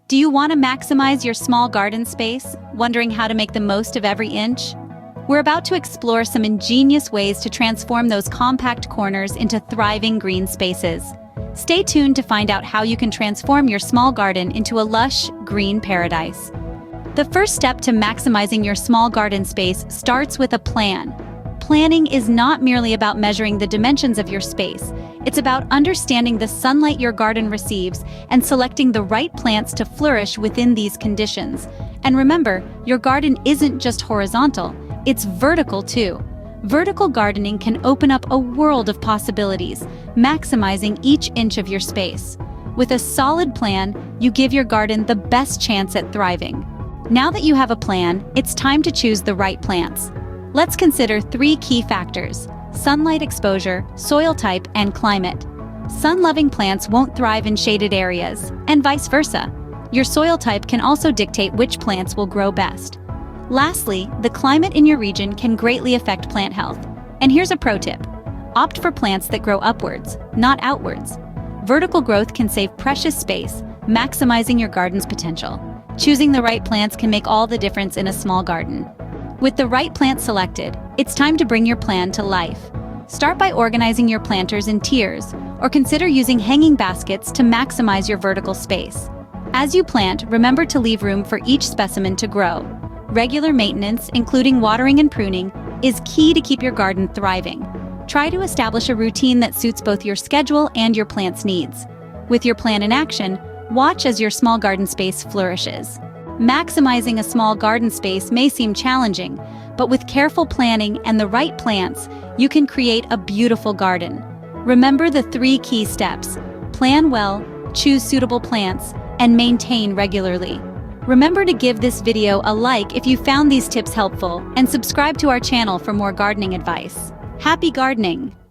Do you want to maximize your small garden space, wondering how to make the most of every inch? We're about to explore some ingenious ways to transform those compact corners into thriving green spaces. Stay tuned to find out how you can transform your small garden into a lush, green paradise. The first step to maximizing your small garden space starts with a plan. Planning is not merely about measuring the dimensions of your space. It's about understanding the sunlight your garden receives and selecting the right plants to flourish within these conditions. And remember, your garden isn't just horizontal, it's vertical too. Vertical gardening can open up a world of possibilities, maximizing each inch of your space. With a solid plan, you give your garden the best chance at thriving. Now that you have a plan, it's time to choose the right plants. Let's consider 3 key factors: sunlight exposure, soil type, and climate. Sun-loving plants won't thrive in shaded areas, and vice versa. Your soil type can also dictate which plants will grow best. Lastly, the climate in your region can greatly affect plant health. And here's a pro tip: opt for plants that grow upwards, not outwards. Vertical growth can save precious space, maximizing your garden's potential. Choosing the right plants can make all the difference in a small garden. With the right plant selected, it's time to bring your plan to life. Start by organizing your planters in tiers, or consider using hanging baskets to maximize your vertical space. As you plant, remember to leave room for each specimen to grow. Regular maintenance, including watering and pruning, is key to keep your garden thriving. Try to establish a routine that suits both your schedule and your plant's needs. With your plan in action, watch as your small garden space flourishes. Maximizing a small garden space may seem challenging, but with careful planning and the right plants, you can create a beautiful garden. Remember the 3 key steps: plan well, choose suitable plants, and maintain regularly. Remember to give this video a like if you found these tips helpful, and subscribe to our channel for more gardening advice. Happy gardening!